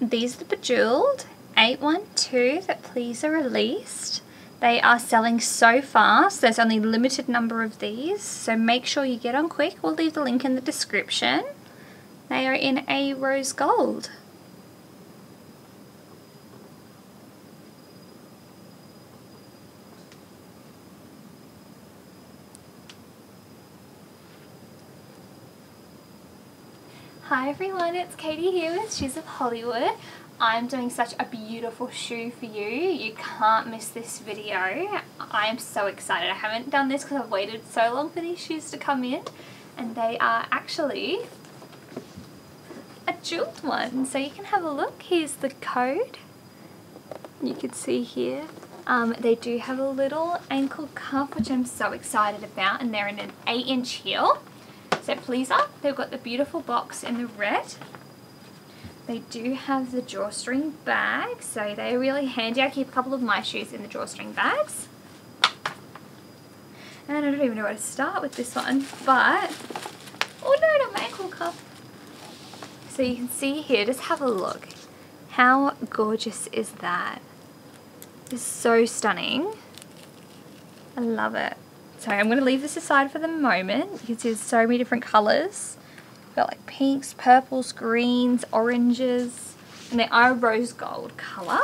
these are the Bejeweled 812 that please are released. They are selling so fast. There's only a limited number of these, so make sure you get on quick. We'll leave the link in the description. They are in a rose gold. Hi everyone, it's Katie here with Shoes of Hollywood. I'm doing such a beautiful shoe for you. You can't miss this video. I am so excited. I haven't done this because I've waited so long for these shoes to come in, and they are actually a jeweled one. So you can have a look. Here's the code. You can see here. They do have a little ankle cuff, which I'm so excited about, and they're in an 8-inch heel. So please up, they've got the beautiful box in the red. They do have the drawstring bag, so they're really handy. I keep a couple of my shoes in the drawstring bags. And I don't even know where to start with this one, but, oh no, not my ankle cuff. So you can see here, just have a look. How gorgeous is that? It's so stunning. I love it. So I'm going to leave this aside for the moment. You can see there's so many different colours. We've got like pinks, purples, greens, oranges, and they are rose gold colour.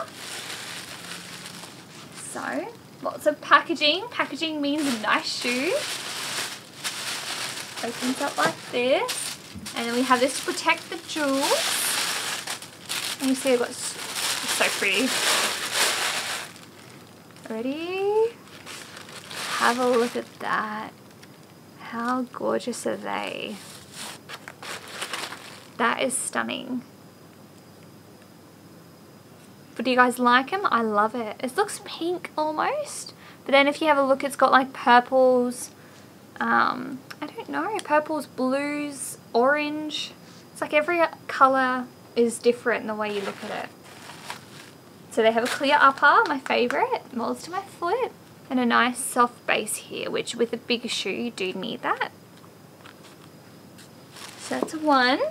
So lots of packaging. Packaging means a nice shoe. Opens up like this. And then we have this to protect the jewels. And you see I've got, it's so pretty. Ready? Have a look at that. How gorgeous are they? That is stunning. But do you guys like them? I love it. It looks pink almost. But then if you have a look, it's got like purples. I don't know. Purples, blues, orange. It's like every colour is different in the way you look at it. So they have a clear upper, my favourite. Molds to my foot. And a nice soft base here, which with a bigger shoe you do need that. So that's one.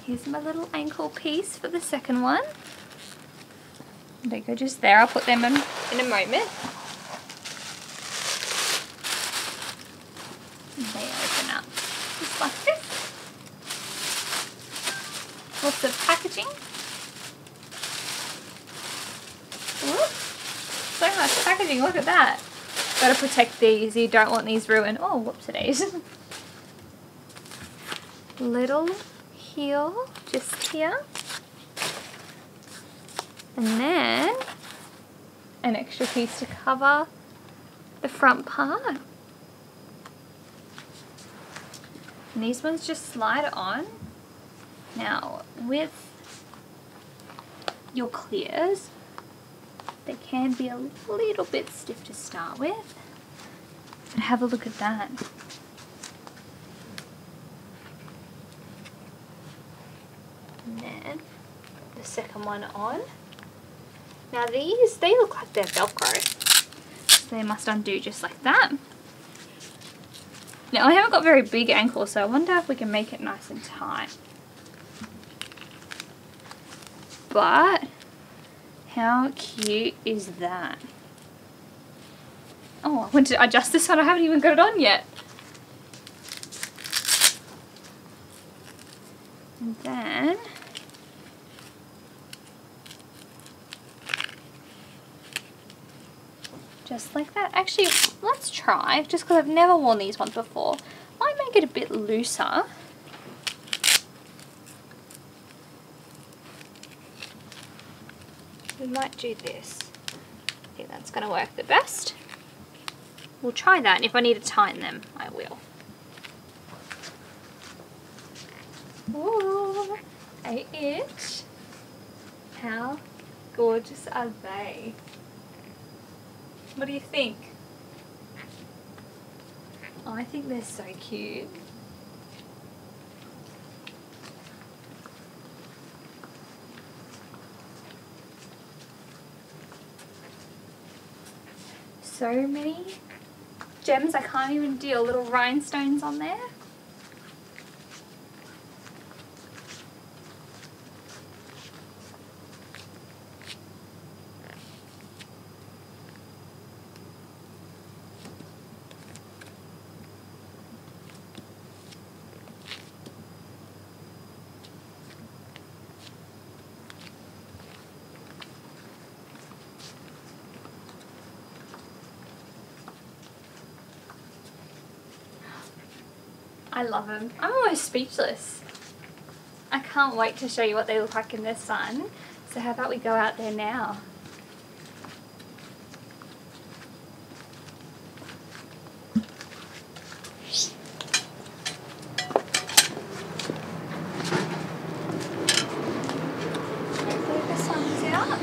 Here's my little ankle piece for the second one. They go just there. I'll put them in a moment. And they open up just like this. Lots of packaging. Whoop. So much packaging, look at that. Got to protect these, you don't want these ruined. Oh, whoops-a-days. Little heel just here. And then an extra piece to cover the front part. And these ones just slide on. Now, with your clears, they can be a little bit stiff to start with. But have a look at that. And then the second one on. Now these, they look like they're Velcro. So they must undo just like that. Now I haven't got very big ankles, so I wonder if we can make it nice and tight. But how cute is that? Oh, I went to adjust this one. I haven't even got it on yet. And then just like that. Actually, let's try, just because I've never worn these ones before. Might make it a bit looser. We might do this. I think that's going to work the best. We'll try that, and if I need to tighten them, I will. Ooh, 8-inch. How gorgeous are they? What do you think? Oh, I think they're so cute. So many gems, I can't even deal. Little rhinestones on there. I love them. I'm almost speechless. I can't wait to show you what they look like in the sun. So how about we go out there now? Hopefully the sun's out.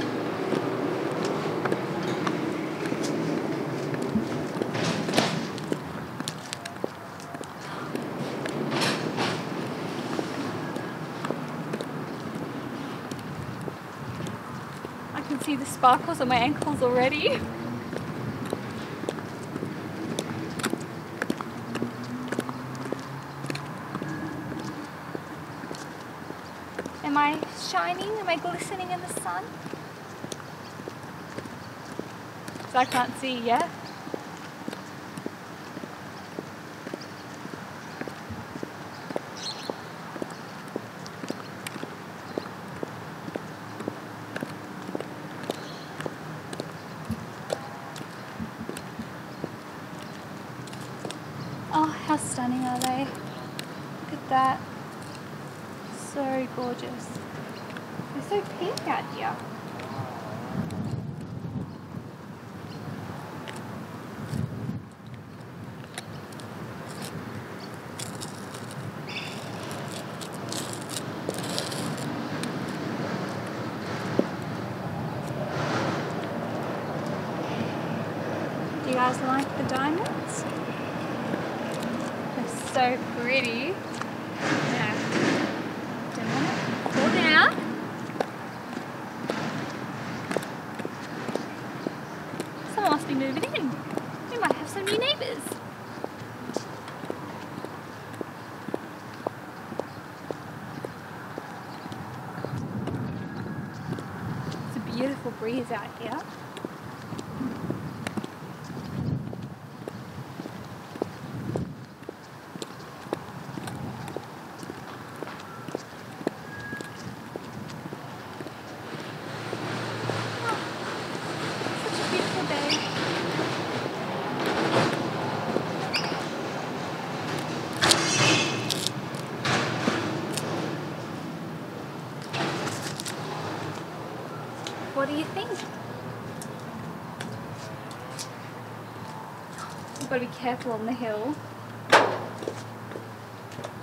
I can see the sparkles on my ankles already. Am I shining? Am I glistening in the sun? So I can't see yet. Oh, how stunning are they? Look at that. So gorgeous. They're so pink out here. Do you guys like the diamonds? So pretty. Yeah. Don't want to pull down. Someone must be moving in. We might have some new neighbours. It's a beautiful breeze out here. What do you think? You've got to be careful on the hill.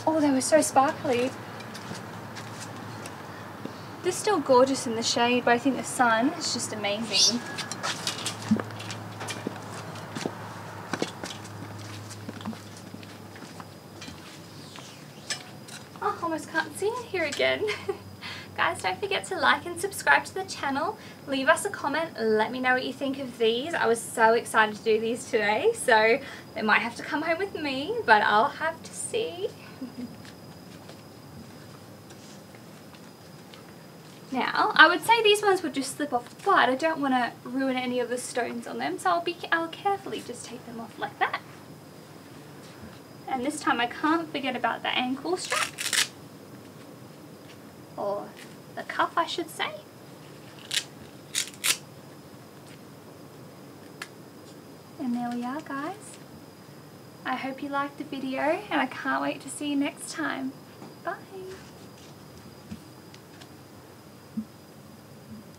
Oh, they were so sparkly. They're still gorgeous in the shade, but I think the sun is just amazing. Oh, almost can't see it here again. Guys, don't forget to like and subscribe to the channel. Leave us a comment. Let me know what you think of these. I was so excited to do these today, so they might have to come home with me, but I'll have to see. Now, I would say these ones would just slip off, but I don't want to ruin any of the stones on them, so I'll carefully just take them off like that. And this time I can't forget about the ankle strap. Or the cuff, I should say. And there we are, guys. I hope you liked the video, and I can't wait to see you next time. Bye!